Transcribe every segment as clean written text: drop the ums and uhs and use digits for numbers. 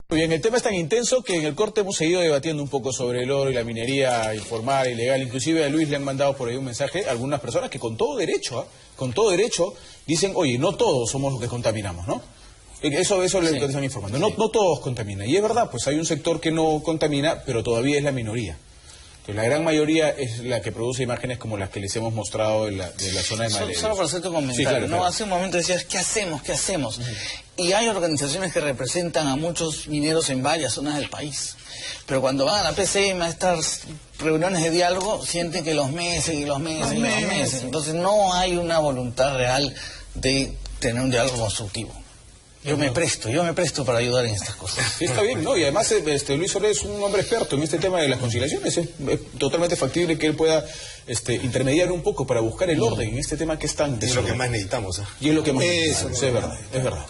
Muy bien, el tema es tan intenso que en el corte hemos seguido debatiendo un poco sobre el oro y la minería informal, ilegal. Inclusive a Luis le han mandado por ahí un mensaje a algunas personas que con todo derecho, dicen, oye, no todos somos los que contaminamos, ¿no? Eso es lo que están informando. No todos contaminan. Y es verdad, pues hay un sector que no contamina, pero todavía es la minoría. Que la gran mayoría es la que produce imágenes como las que les hemos mostrado de la zona de Madrid. Solo para hacerte un comentario, sí, claro, ¿no? Hace un momento decías, ¿qué hacemos? ¿Qué hacemos? Y hay organizaciones que representan a muchos mineros en varias zonas del país. Pero cuando van a la PCM a estas reuniones de diálogo, sienten que los meses. Entonces no hay una voluntad real de tener un diálogo constructivo. Yo me presto para ayudar en estas cosas. Sí, está bien, ¿no? Y además Luis Solé es un hombre experto en este tema de las conciliaciones. Es totalmente factible que él pueda intermediar un poco para buscar el orden en este tema que es tan... Es lo que más necesitamos, ¿eh? Y es lo que más necesitamos, es verdad.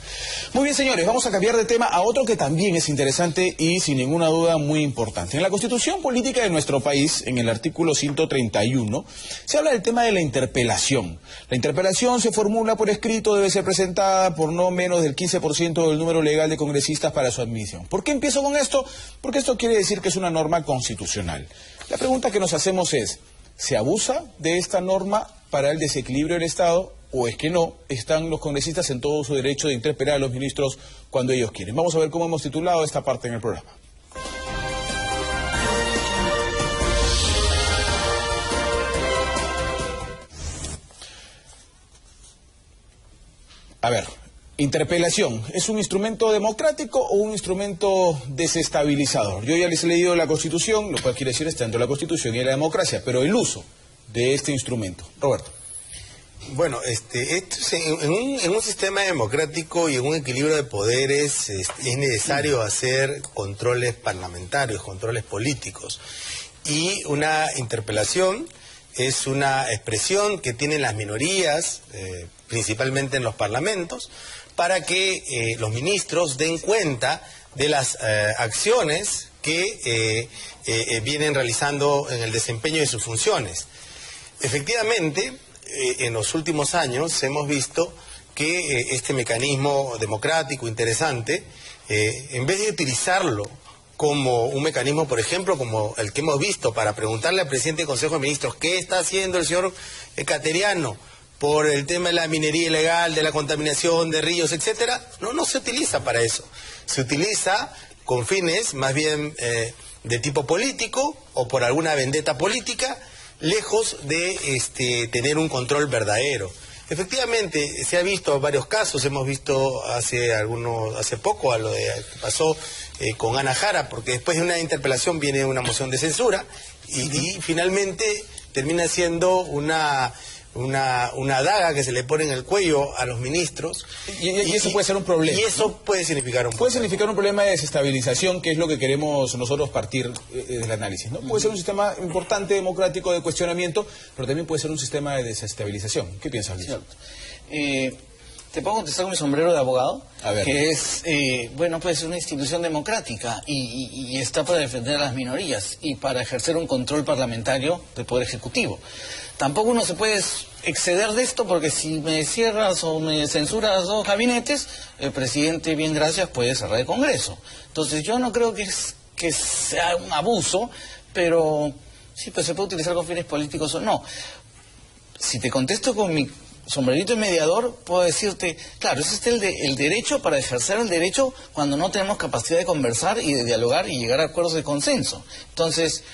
Muy bien, señores, vamos a cambiar de tema a otro que también es interesante y sin ninguna duda muy importante. En la Constitución Política de nuestro país, en el artículo 131, se habla del tema de la interpelación. La interpelación se formula por escrito, debe ser presentada por no menos del 15% del número legal de congresistas para su admisión. ¿Por qué empiezo con esto? Porque esto quiere decir que es una norma constitucional. La pregunta que nos hacemos es, ¿se abusa de esta norma para el desequilibrio del Estado o es que no? Están los congresistas en todo su derecho de interpelar a los ministros cuando ellos quieren. Vamos a ver cómo hemos titulado esta parte en el programa. A ver, interpelación, ¿es un instrumento democrático o un instrumento desestabilizador? Yo ya les he leído la Constitución, lo cual quiere decir está dentro de la Constitución y de la democracia, pero el uso de este instrumento. Roberto. Bueno, en un sistema democrático y en un equilibrio de poderes es necesario hacer controles parlamentarios, controles políticos. Y una interpelación es una expresión que tienen las minorías, principalmente en los parlamentos, para que los ministros den cuenta de las acciones que vienen realizando en el desempeño de sus funciones. Efectivamente, en los últimos años hemos visto que este mecanismo democrático interesante, en vez de utilizarlo como un mecanismo, por ejemplo, como el que hemos visto para preguntarle al presidente del Consejo de Ministros qué está haciendo el señor Cateriano por el tema de la minería ilegal, de la contaminación de ríos, etcétera, no se utiliza para eso. Se utiliza con fines más bien de tipo político o por alguna vendetta política, lejos de tener un control verdadero. Efectivamente, se ha visto varios casos, hemos visto hace poco a lo que pasó con Ana Jara, porque después de una interpelación viene una moción de censura y finalmente termina siendo una daga que se le pone en el cuello a los ministros. Y eso puede ser un problema. Y eso puede significar un problema. Puede significar un problema de desestabilización, que es lo que queremos nosotros partir del análisis, ¿no? Puede ser un sistema importante, democrático, de cuestionamiento, pero también puede ser un sistema de desestabilización. ¿Qué piensas, Luis? ¿Te puedo contestar con mi sombrero de abogado? A ver. Que es, pues una institución democrática y está para defender a las minorías y para ejercer un control parlamentario del Poder Ejecutivo. Tampoco uno se puede exceder de esto porque si me cierras o me censuras dos gabinetes, el presidente, bien gracias, puede cerrar el Congreso. Entonces yo no creo que sea un abuso, pero sí, pues se puede utilizar con fines políticos o no. Si te contesto con mi sombrerito de mediador, puedo decirte, claro, ese es el derecho para ejercer el derecho cuando no tenemos capacidad de conversar y de dialogar y llegar a acuerdos de consenso. Entonces,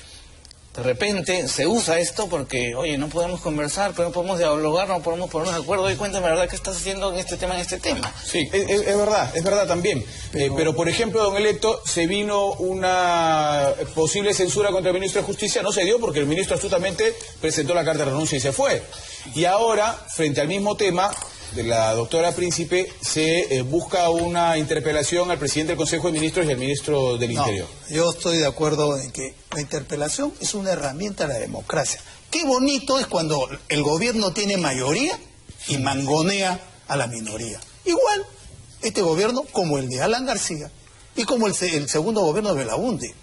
de repente se usa esto porque, oye, no podemos conversar, no podemos dialogar, no podemos ponernos de acuerdo. Y cuéntame, ¿verdad?, qué estás haciendo en este tema, Sí, es verdad también. Pero, por ejemplo, don electo, se vino una posible censura contra el ministro de Justicia, no se dio porque el ministro astutamente presentó la carta de renuncia y se fue. Y ahora, frente al mismo tema de la doctora Príncipe, se busca una interpelación al presidente del Consejo de Ministros y al ministro del Interior. Yo estoy de acuerdo en que la interpelación es una herramienta de la democracia. Qué bonito es cuando el gobierno tiene mayoría y mangonea a la minoría. Igual, este gobierno como el de Alan García y como el segundo gobierno de Belaúnde.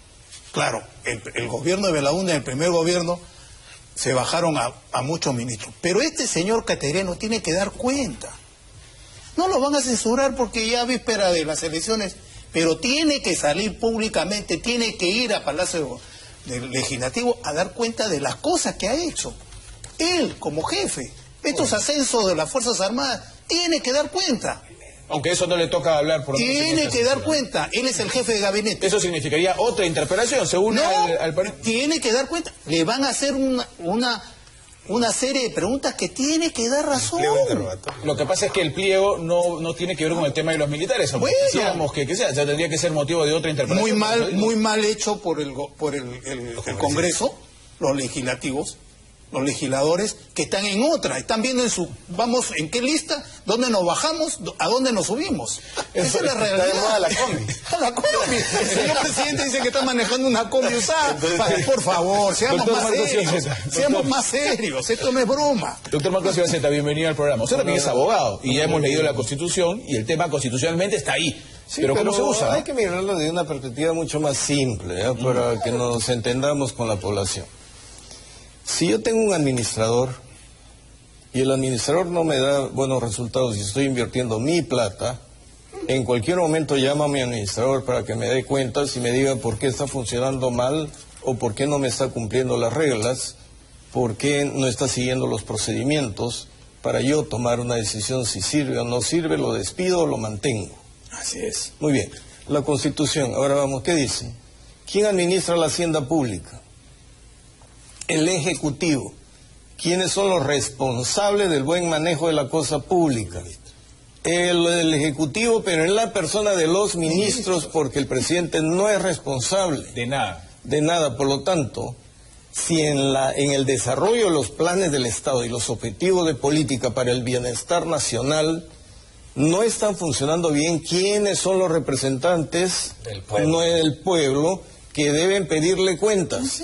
Claro, el gobierno de Belaúnde, el primer gobierno, se bajaron a muchos ministros. Pero este señor Cateriano tiene que dar cuenta. No lo van a censurar porque ya víspera de las elecciones pero tiene que salir públicamente, tiene que ir a Palacio del Legislativo a dar cuenta de las cosas que ha hecho. Él, como jefe, estos ascensos de las Fuerzas Armadas, tiene que dar cuenta. Aunque eso no le toca hablar por... Tiene que dar cuenta, él es el jefe de gabinete. Eso significaría otra interpelación, según al panel. Tiene que dar cuenta, le van a hacer una serie de preguntas que tiene que dar razón. Lo que pasa es que el pliego no tiene que ver con el tema de los militares, aunque decíamos que sea, ya tendría que ser motivo de otra interpelación. Muy mal hecho por el Congreso, los legislativos, los legisladores que están en otra, están viendo vamos en qué lista, dónde nos bajamos, a dónde nos subimos. Esa es la realidad. Está de moda la combi. La combi. El señor presidente dice que está manejando una combi usada. Por favor, seamos más serios. Esto no es broma. Doctor Marcos Cibanceta, bienvenido al programa. Usted también es abogado y ya hemos leído la Constitución y el tema constitucionalmente está ahí. Sí, pero ¿cómo se usa? Hay que mirarlo de una perspectiva mucho más simple, para que nos entendamos con la población. Si yo tengo un administrador y el administrador no me da buenos resultados y estoy invirtiendo mi plata, en cualquier momento llamo a mi administrador para que me dé cuentas y me diga por qué está funcionando mal o por qué no me está cumpliendo las reglas, por qué no está siguiendo los procedimientos para yo tomar una decisión si sirve o no sirve, lo despido o lo mantengo. Así es. Muy bien. La Constitución, ahora vamos, ¿qué dice? ¿Quién administra la hacienda pública? El Ejecutivo. ¿Quiénes son los responsables del buen manejo de la cosa pública? El Ejecutivo, pero en la persona de los ministros, porque el presidente no es responsable. De nada. De nada. Por lo tanto, si en el desarrollo de los planes del Estado y los objetivos de política para el bienestar nacional no están funcionando bien, ¿quiénes son los representantes del pueblo que deben pedirle cuentas?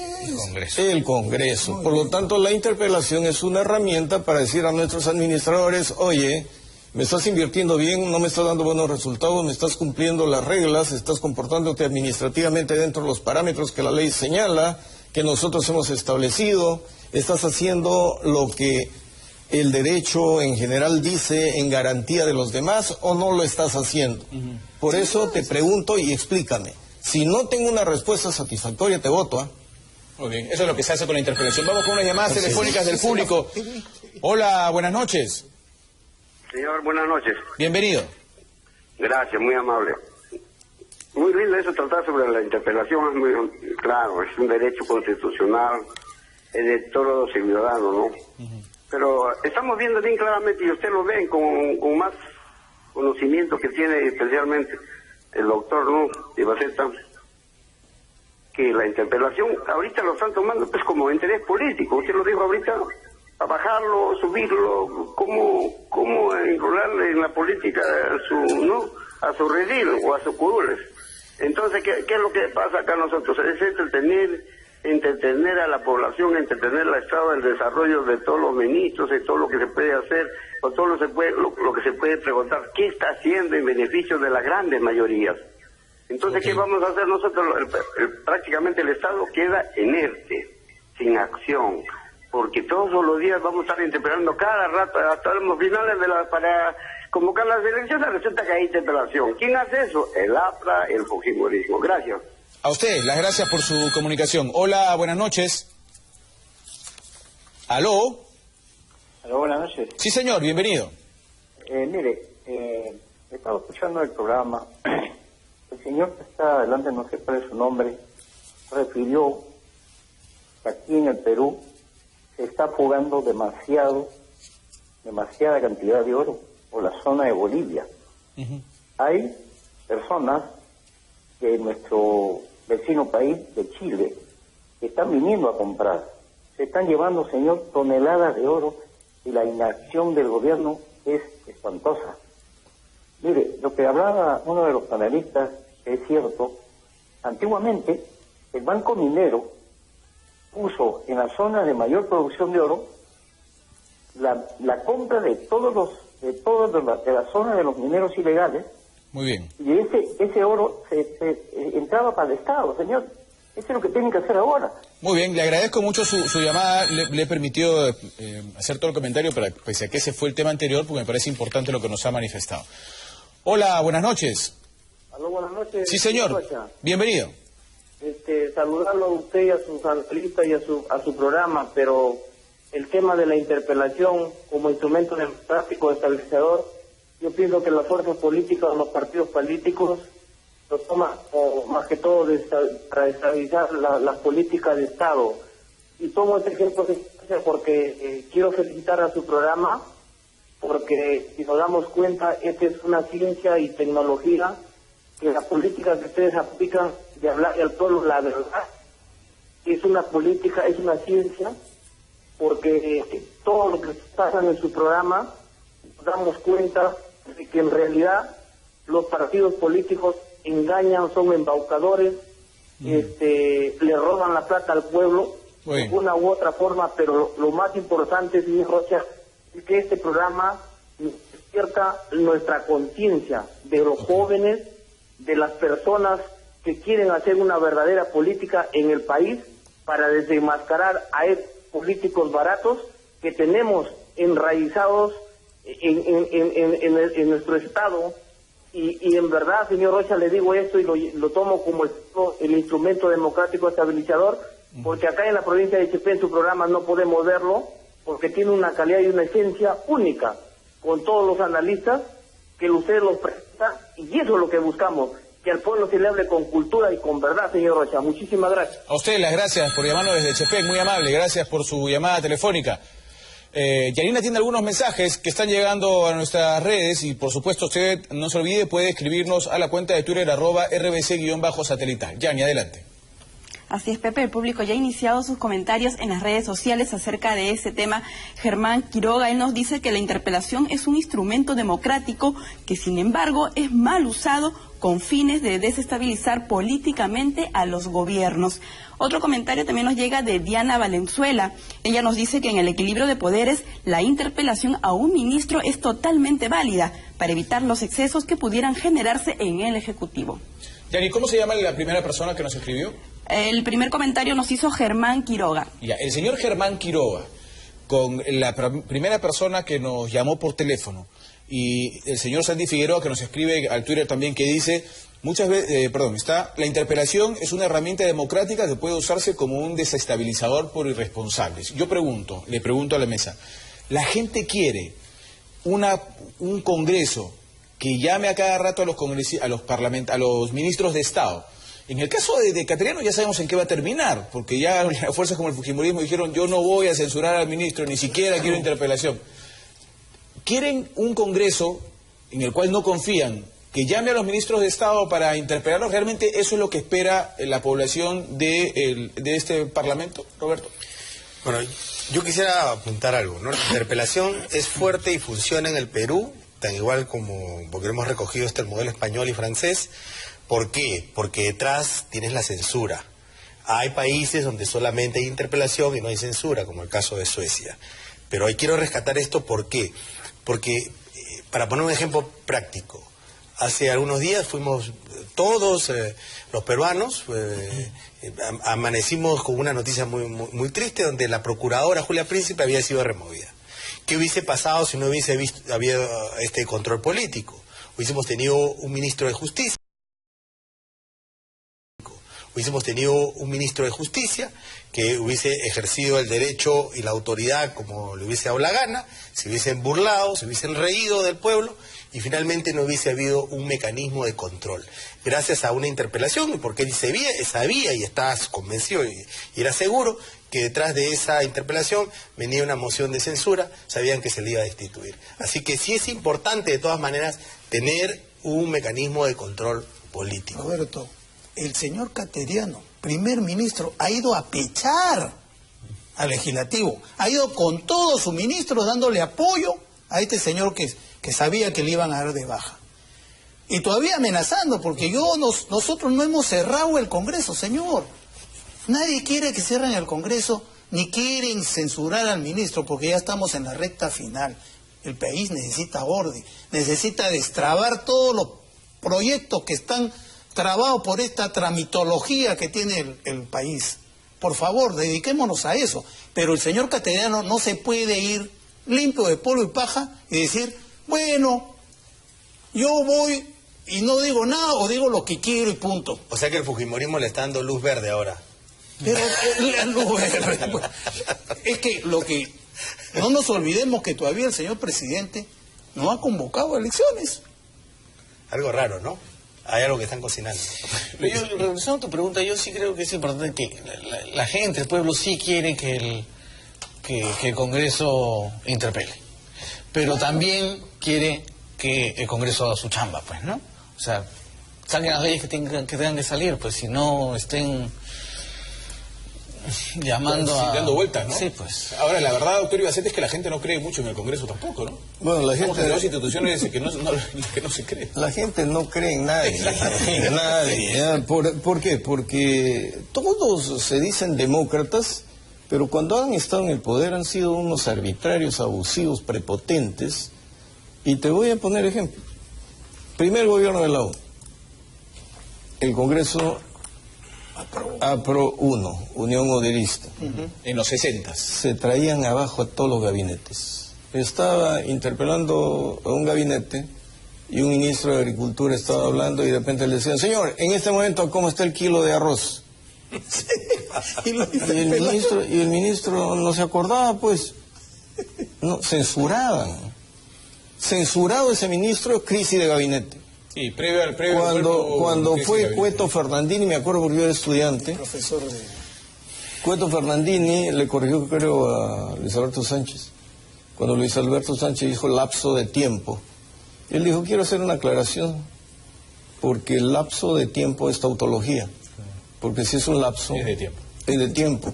El Congreso. Por lo tanto, la interpelación es una herramienta para decir a nuestros administradores, oye, me estás invirtiendo bien, no me estás dando buenos resultados, me estás cumpliendo las reglas, estás comportándote administrativamente dentro de los parámetros que la ley señala, que nosotros hemos establecido, estás haciendo lo que el derecho en general dice en garantía de los demás o no lo estás haciendo. Por eso te pregunto y explícame. Si no tengo una respuesta satisfactoria, te voto. Muy bien, eso es lo que se hace con la interpelación. Vamos con unas llamadas telefónicas del público. Hola, buenas noches. Señor, buenas noches. Bienvenido. Gracias, muy amable. Muy lindo eso, tratar sobre la interpelación, es muy claro, es un derecho constitucional, es de todos los ciudadanos, ¿no? Pero estamos viendo bien claramente, y usted lo ve con más conocimiento que tiene especialmente el doctor, ¿no?, Cibanceta, que la interpelación ahorita lo están tomando pues como interés político. Usted lo dijo ahorita, a bajarlo, subirlo, cómo enrolarle en la política a su redil o a su curules. Entonces, ¿qué es lo que pasa acá nosotros? Es entretener a la población, entretener al Estado del desarrollo de todos los ministros y todo lo que se puede hacer, o todo lo que se puede preguntar, ¿qué está haciendo en beneficio de las grandes mayorías? Entonces, ¿qué vamos a hacer nosotros? Prácticamente el Estado queda inerte, sin acción, porque todos los días vamos a estar interpelando cada rato, hasta los finales para convocar las elecciones, resulta que hay interpelación. ¿Quién hace eso? El APRA, el fujimorismo. Gracias. A usted, las gracias por su comunicación. Hola, buenas noches. ¿Aló? Aló, buenas noches. Sí, señor, bienvenido. Mire, he estado escuchando el programa. El señor que está adelante, no sé cuál es su nombre, refirió que aquí en el Perú se está fugando demasiada cantidad de oro por la zona de Bolivia. Hay personas de nuestro vecino país, de Chile, que están viniendo a comprar. Se están llevando, señor, toneladas de oro y la inacción del gobierno es espantosa. Mire, lo que hablaba uno de los panelistas es cierto. Antiguamente, el Banco Minero puso en las zonas de mayor producción de oro la compra de todas las zonas de los mineros ilegales. Muy bien. Y ese oro se entraba para el Estado, señor. Eso es lo que tienen que hacer ahora. Muy bien, le agradezco mucho su llamada. Le permitió hacer todo el comentario, pese a que ese fue el tema anterior, porque me parece importante lo que nos ha manifestado. Hola, buenas noches. Aló, buenas noches. Sí, señor. Bienvenido. Saludarlo a usted y a sus analistas y a su programa, pero el tema de la interpelación como instrumento democrático estabilizador, yo pienso que las fuerzas políticas o los partidos políticos lo toman más que todo para estabilizar las políticas de Estado. Y tomo este ejemplo porque quiero felicitar a su programa, porque si nos damos cuenta, esta es una ciencia y tecnología que la política que ustedes aplican de hablar al pueblo la verdad es una política, es una ciencia, porque todo lo que pasa en su programa nos damos cuenta de que en realidad los partidos políticos engañan, son embaucadores, le roban la plata al pueblo de una u otra forma, pero lo más importante, señor Rocha, es que este programa despierta nuestra conciencia de los jóvenes, de las personas que quieren hacer una verdadera política en el país para desenmascarar a estos políticos baratos que tenemos enraizados en nuestro Estado. Y en verdad, señor Rocha, le digo esto y lo tomo como el instrumento democrático estabilizador, porque acá en la provincia de Chepén en su programa no podemos verlo, porque tiene una calidad y una esencia única, con todos los analistas que ustedes los presentan, y eso es lo que buscamos, que al pueblo se le hable con cultura y con verdad, señor Rocha. Muchísimas gracias. A usted las gracias por llamarnos desde Chepén, muy amable, gracias por su llamada telefónica. Yanina tiene algunos mensajes que están llegando a nuestras redes y por supuesto usted no se olvide, puede escribirnos a la cuenta de Twitter @rbc_satelital. Yani, adelante. Así es, Pepe, el público ya ha iniciado sus comentarios en las redes sociales acerca de ese tema. Germán Quiroga, él nos dice que la interpelación es un instrumento democrático que sin embargo es mal usado con fines de desestabilizar políticamente a los gobiernos. Otro comentario también nos llega de Diana Valenzuela. Ella nos dice que en el equilibrio de poderes la interpelación a un ministro es totalmente válida para evitar los excesos que pudieran generarse en el Ejecutivo. Yani, ¿cómo se llama la primera persona que nos escribió? El primer comentario nos hizo Germán Quiroga. Ya, el señor Germán Quiroga, con la primera persona que nos llamó por teléfono, y el señor Sandy Figueroa que nos escribe al Twitter también, que dice, la interpelación es una herramienta democrática que puede usarse como un desestabilizador por irresponsables. Yo le pregunto a la mesa, ¿la gente quiere un Congreso que llame a cada rato a los ministros de Estado? En el caso de Cateriano ya sabemos en qué va a terminar, porque ya las fuerzas como el fujimorismo dijeron, yo no voy a censurar al ministro, ni siquiera quiero interpelación. Quieren un Congreso en el cual no confían, que llame a los ministros de Estado para interpelarlos. ¿Realmente eso es lo que espera la población de este Parlamento, Roberto? Bueno, yo quisiera apuntar algo, ¿no? La interpelación es fuerte y funciona en el Perú, tan igual como, porque hemos recogido el modelo español y francés. ¿Por qué? Porque detrás tienes la censura. Hay países donde solamente hay interpelación y no hay censura, como el caso de Suecia. Pero hoy quiero rescatar esto, ¿por qué? Porque, para poner un ejemplo práctico, hace algunos días fuimos todos los peruanos, amanecimos con una noticia muy triste, donde la procuradora Julia Príncipe había sido removida. ¿Qué hubiese pasado si no hubiese habido este control político? Hubiésemos tenido un ministro de Justicia. Hubiésemos tenido un ministro de Justicia que hubiese ejercido el derecho y la autoridad como le hubiese dado la gana, se hubiesen burlado, se hubiesen reído del pueblo y finalmente no hubiese habido un mecanismo de control. Gracias a una interpelación, porque él sabía y estaba convencido y era seguro que detrás de esa interpelación venía una moción de censura, sabían que se le iba a destituir. Así que sí es importante de todas maneras tener un mecanismo de control político. Roberto, el señor Cateriano, primer ministro, ha ido a pechar al legislativo, ha ido con todos sus ministros dándole apoyo a este señor que sabía que le iban a dar de baja. Y todavía amenazando, porque nosotros no hemos cerrado el Congreso, señor. Nadie quiere que cierren el Congreso, ni quieren censurar al ministro, porque ya estamos en la recta final. El país necesita orden, necesita destrabar todos los proyectos que están trabado por esta tramitología que tiene el país. Por favor, dediquémonos a eso. Pero el señor Cateriano no se puede ir limpio de polvo y paja y decir, bueno, yo voy y no digo nada o digo lo que quiero y punto. O sea que el fujimorismo le está dando luz verde ahora. Pero es que lo que no nos olvidemos que todavía el señor presidente no ha convocado a elecciones. Algo raro, ¿no? Hay algo que están cocinando. Pero yo, regresando a tu pregunta, yo sí creo que es importante que la gente, el pueblo sí quiere que el Congreso interpele. Pero también quiere que el Congreso haga su chamba, pues, ¿no? O sea, saquen las leyes que tengan que salir, pues, si no estén llamando sí, dando vueltas, ¿no? Sí, pues. Ahora, la verdad, doctor Ibacete, es que la gente no cree mucho en el Congreso tampoco, ¿no? Bueno, la gente... Tenemos dos instituciones que no se cree. La gente no cree en nadie. En nadie. ¿Por qué? Porque todos se dicen demócratas, pero cuando han estado en el poder han sido unos arbitrarios, abusivos, prepotentes. Y te voy a poner ejemplo. Primer gobierno de la ONU. El Congreso APRO 1, Unión Oderista. En los 60. Se traían abajo a todos los gabinetes. Estaba interpelando a un gabinete y un ministro de Agricultura estaba hablando y de repente le decían, señor, en este momento, ¿cómo está el kilo de arroz? y el ministro no se acordaba, pues. No, censuraban. Censurado ese ministro, crisis de gabinete. Sí, previo cuando fue Cueto Fernandini, me acuerdo porque yo era estudiante. Profesor de... Cueto Fernandini le corrigió, creo, a Luis Alberto Sánchez. Cuando Luis Alberto Sánchez dijo lapso de tiempo, él dijo, quiero hacer una aclaración, porque el lapso de tiempo es tautología. Porque si es un lapso, es de tiempo. Es de tiempo.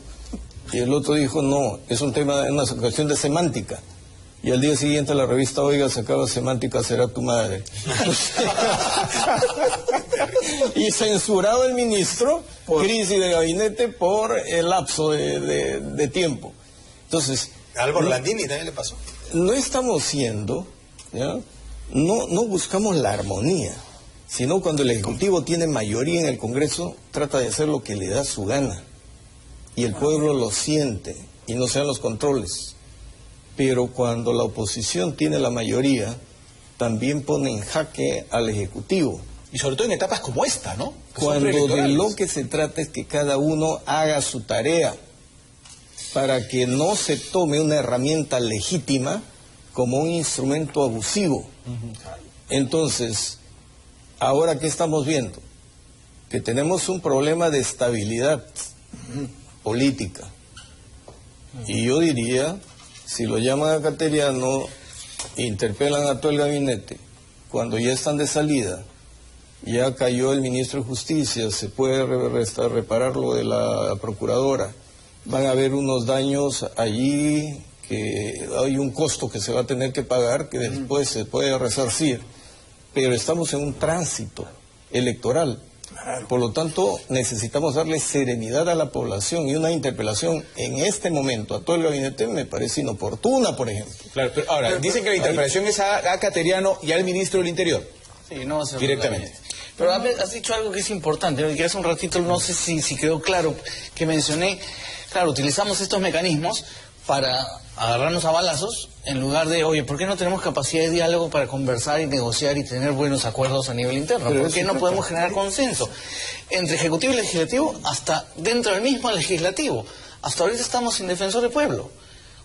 Y el otro dijo, no, es un tema, una cuestión de semántica. Y al día siguiente la revista Oiga sacaba semántica será tu madre. Y censurado el ministro, crisis de gabinete por el lapso de tiempo. Entonces... Algo Orlandini también le pasó. No estamos siendo, ¿ya? No buscamos la armonía, sino cuando el Ejecutivo tiene mayoría en el Congreso, trata de hacer lo que le da su gana. Y el pueblo lo siente, y no sean los controles. Pero cuando la oposición tiene la mayoría, también pone en jaque al Ejecutivo. Y sobre todo en etapas como esta, ¿no? Cuando de lo que se trata es que cada uno haga su tarea, para que no se tome una herramienta legítima como un instrumento abusivo. Entonces, ahora ¿qué estamos viendo? Que tenemos un problema de estabilidad política. Y yo diría... Si lo llaman a Cateriano, interpelan a todo el gabinete, cuando ya están de salida, ya cayó el ministro de Justicia, se puede reparar lo de la procuradora, van a haber unos daños allí, que hay un costo que se va a tener que pagar, que después se puede resarcir, pero estamos en un tránsito electoral. Por lo tanto, necesitamos darle serenidad a la población y una interpelación en este momento a todo el gabinete me parece inoportuna, por ejemplo. Claro, pero ahora, dicen que la interpelación es a Cateriano y al ministro del Interior. Sí, no va a ser directamente. Pero has dicho algo que es importante, que hace un ratito, no sé si quedó claro, que mencioné, claro, utilizamos estos mecanismos para agarrarnos a balazos, en lugar de, oye, ¿por qué no tenemos capacidad de diálogo para conversar y negociar y tener buenos acuerdos a nivel interno? ¿Por qué no podemos generar consenso? Entre Ejecutivo y Legislativo, hasta dentro del mismo Legislativo. Hasta ahorita estamos sin defensor del pueblo.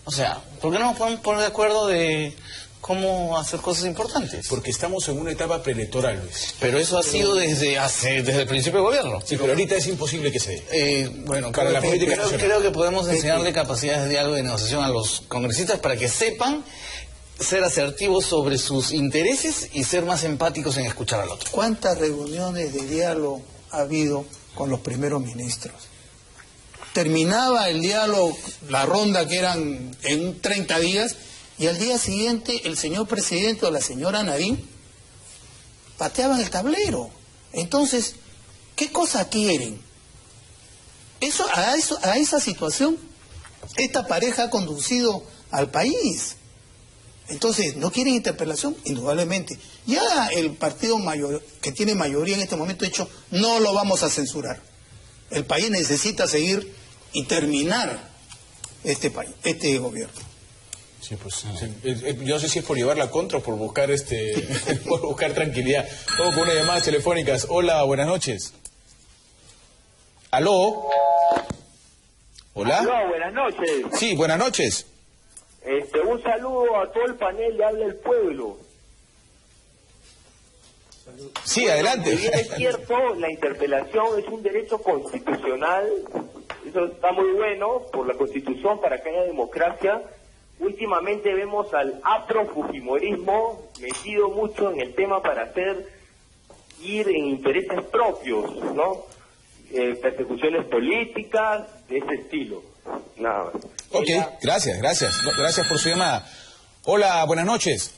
O sea, ¿por qué no nos podemos poner de acuerdo de cómo hacer cosas importantes? Porque estamos en una etapa preelectoral, Luis. Pero eso ha sido desde el principio del gobierno. Sí, pero ahorita es imposible que se dé. Bueno, para la política nacional. Creo que podemos enseñarle capacidades de diálogo y de negociación a los congresistas para que sepan ser asertivos sobre sus intereses y ser más empáticos en escuchar al otro. ¿Cuántas reuniones de diálogo ha habido con los primeros ministros? Terminaba el diálogo, la ronda que eran en 30 días, y al día siguiente el señor presidente o la señora Nadine pateaban el tablero. Entonces, ¿qué cosa quieren? A esa situación esta pareja ha conducido al país. Entonces, ¿no quieren interpelación? Indudablemente. Ya el partido mayor, que tiene mayoría en este momento, ha dicho, no lo vamos a censurar. El país necesita seguir y terminar este gobierno. Sí, pues, sí. Yo no sé si es por llevarla contra o por buscar por buscar tranquilidad. Vamos con unas llamadas telefónicas. Hola, buenas noches. ¿Aló? ¿Hola? Aló, buenas noches. Sí, buenas noches. Un saludo a todo el panel de Habla el Pueblo. Sí, bueno, adelante. Si bien es cierto, la interpelación es un derecho constitucional, eso está muy bueno por la Constitución para que haya democracia. Últimamente vemos al afrofujimorismo metido mucho en el tema para ir en intereses propios, ¿no? Persecuciones políticas de ese estilo. Nada más. Ok, gracias por su llamada. Hola, buenas noches.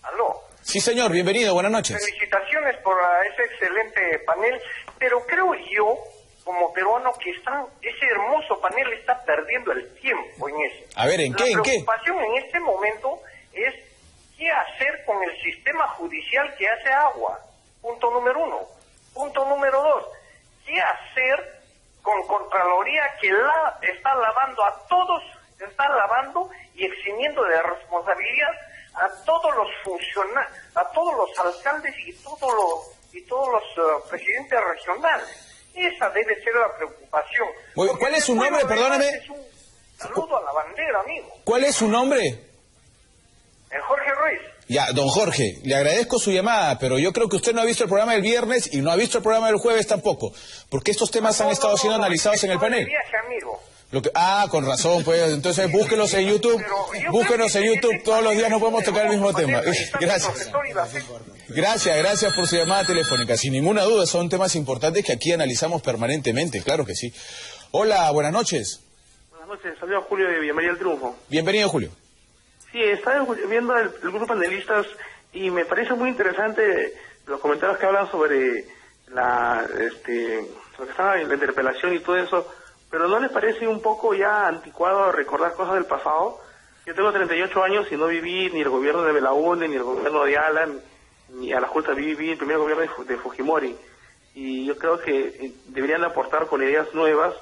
Aló. Sí, señor, bienvenido, buenas noches. Felicitaciones por ese excelente panel, pero creo yo, como peruano, que ese hermoso panel está perdiendo el tiempo en eso. A ver, ¿en qué? La preocupación en este momento es qué hacer con el sistema judicial que hace agua. Punto número 1. Punto número 2. ¿Qué hacer con Contraloría que está lavando y eximiendo de responsabilidad a todos los funcionarios, a todos los alcaldes y todos los presidentes regionales? Esa debe ser la preocupación. ¿Cuál es su nombre? Perdóname. Es un saludo a la bandera, amigo. ¿Cuál es su nombre? Jorge Ruiz. Ya, don Jorge, le agradezco su llamada, pero yo creo que usted no ha visto el programa del viernes y no ha visto el programa del jueves tampoco, porque estos temas han estado siendo analizados en el panel. Viaje, amigo. Con razón, pues, entonces búsquenos en YouTube, todos los días no podemos tocar el mismo tema. Gracias por su llamada telefónica. Sin ninguna duda son temas importantes que aquí analizamos permanentemente, claro que sí. Hola, buenas noches. Buenas noches, saludos a Julio de Villamaría del Triunfo. Bienvenido, Julio. Sí, estaba viendo el grupo de panelistas y me parece muy interesante los comentarios que hablan sobre lo que está en la interpelación y todo eso, pero ¿no les parece un poco ya anticuado recordar cosas del pasado? Yo tengo 38 años y no viví ni el gobierno de Belaúnde, ni el gobierno de Alan, ni a la Junta viví el primer gobierno de Fujimori, y yo creo que deberían aportar con ideas nuevas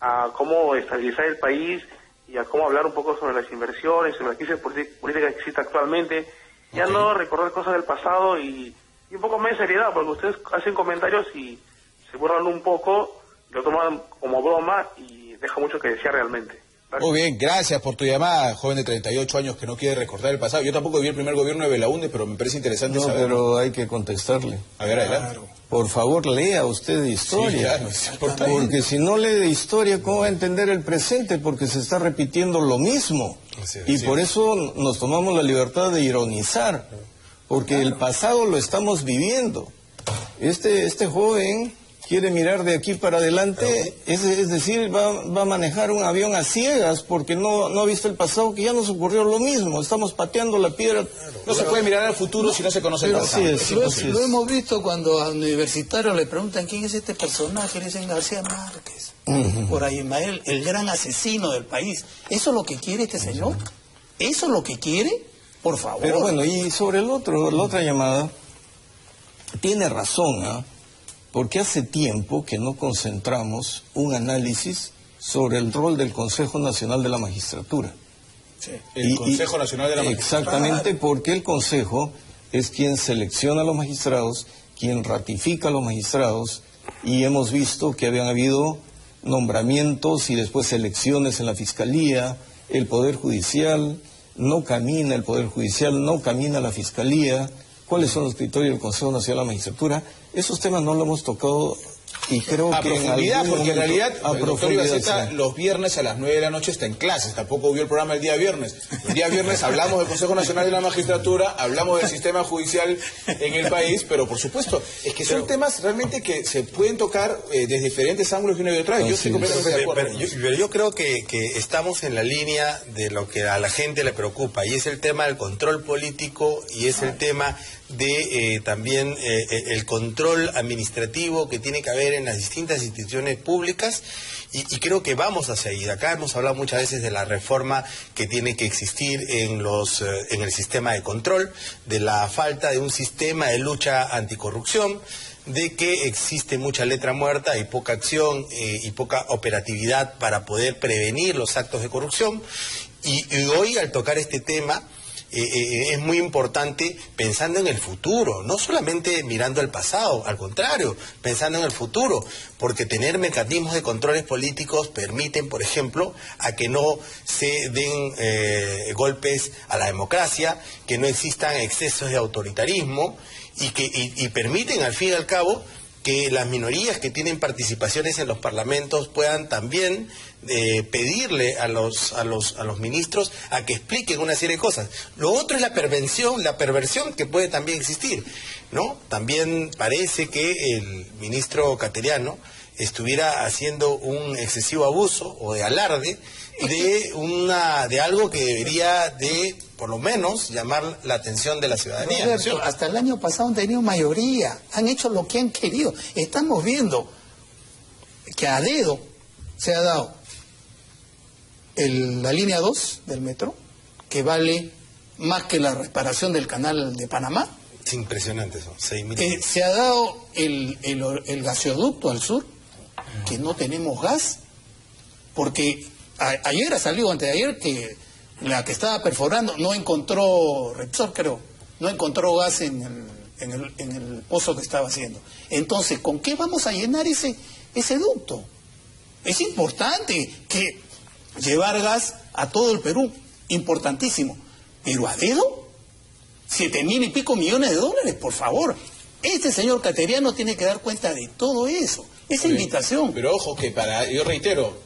a cómo estabilizar el país y a cómo hablar un poco sobre las inversiones, sobre la crisis política que existe actualmente, ya no recordar cosas del pasado y un poco más de seriedad, porque ustedes hacen comentarios y se burlan un poco, lo toman como broma y deja mucho que desear realmente. Gracias. Muy bien, gracias por tu llamada, joven de 38 años que no quiere recordar el pasado. Yo tampoco viví el primer gobierno de Belaúnde, pero me parece interesante saber. Pero hay que contestarle. A ver, adelante. Por favor, lea usted de historia. Sí, claro, es importante. Porque si no lee de historia, ¿cómo va a entender el presente? Porque se está repitiendo lo mismo. Por eso nos tomamos la libertad de ironizar. Porque el pasado lo estamos viviendo. Este joven quiere mirar de aquí para adelante, es decir, va a manejar un avión a ciegas porque no ha visto el pasado, que ya nos ocurrió lo mismo, estamos pateando la piedra. No se puede mirar al futuro si no se conoce el pasado. Lo hemos visto cuando a universitarios le preguntan quién es este personaje, le dicen García Márquez, por ahí Ismael, el gran asesino del país. ¿Eso es lo que quiere este señor? ¿Eso es lo que quiere? Por favor. Pero bueno, y sobre la otra llamada, tiene razón, ¿ah? Porque hace tiempo que no concentramos un análisis sobre el rol del Consejo Nacional de la Magistratura. Sí, el Consejo Nacional de la Magistratura. Exactamente, porque el Consejo es quien selecciona a los magistrados, quien ratifica a los magistrados, y hemos visto que habían habido nombramientos y después elecciones en la Fiscalía, el Poder Judicial, no camina el Poder Judicial, no camina la Fiscalía. ¿Cuáles son los criterios del Consejo Nacional de la Magistratura? Esos temas no lo hemos tocado y creo que profundidad, porque en realidad el doctor Ibaceta los viernes a las 9 de la noche está en clases, tampoco vio el programa el día viernes. El día viernes hablamos del Consejo Nacional de la Magistratura, hablamos del sistema judicial en el país, pero por supuesto, es que son temas realmente que se pueden tocar desde diferentes ángulos y una y otra vez. Yo estoy completamente de acuerdo. Pero yo creo que estamos en la línea de lo que a la gente le preocupa, y es el tema del control político y es el tema de también el control administrativo que tiene que haber en las distintas instituciones públicas, y creo que vamos hacia ahí. Acá hemos hablado muchas veces de la reforma que tiene que existir en el sistema de control, de la falta de un sistema de lucha anticorrupción, de que existe mucha letra muerta y poca acción y poca operatividad para poder prevenir los actos de corrupción. Y hoy al tocar este tema es muy importante pensando en el futuro, no solamente mirando al pasado, al contrario, pensando en el futuro, porque tener mecanismos de controles políticos permiten, por ejemplo, a que no se den golpes a la democracia, que no existan excesos de autoritarismo y permiten al fin y al cabo que las minorías que tienen participaciones en los parlamentos puedan también pedirle a los ministros a que expliquen una serie de cosas. Lo otro es la perversión que puede también existir, ¿no? También parece que el ministro Cateriano estuviera haciendo un excesivo abuso o de alarde de algo que debería de, por lo menos, llamar la atención de la ciudadanía. Roberto, hasta el año pasado han tenido mayoría, han hecho lo que han querido. Estamos viendo que a dedo se ha dado la línea 2 del metro, que vale más que la reparación del canal de Panamá. Es impresionante eso, 6.000. Que se ha dado el gasoducto al sur, que no tenemos gas, porque ayer ha salido, antes de ayer, que la que estaba perforando no encontró, Repsol creo, no encontró gas en el pozo que estaba haciendo. Entonces, ¿con qué vamos a llenar ese ducto? Es importante que llevar gas a todo el Perú, importantísimo, pero a dedo, 7.000 y pico millones de dólares, por favor. Este señor Cateriano tiene que dar cuenta de todo eso, esa invitación. Pero ojo que yo reitero,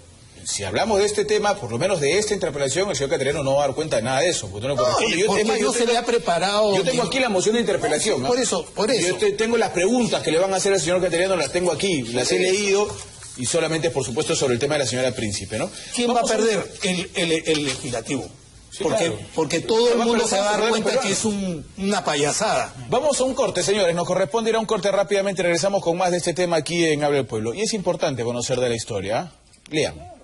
si hablamos de este tema, por lo menos de esta interpelación, el señor Cateriano no va a dar cuenta de nada de eso. Porque no se le ha preparado. Yo tengo aquí la moción de interpelación. Por eso. Yo tengo las preguntas que le van a hacer al señor Cateriano, las tengo aquí, las he leído, y solamente, por supuesto, sobre el tema de la señora Príncipe, ¿no? ¿Quién va a perder? El legislativo. Sí, porque todo el mundo se va a dar cuenta que es una payasada. Vamos a un corte, señores. Nos corresponde ir a un corte rápidamente. Regresamos con más de este tema aquí en Habla el Pueblo. Y es importante conocer de la historia. Lean.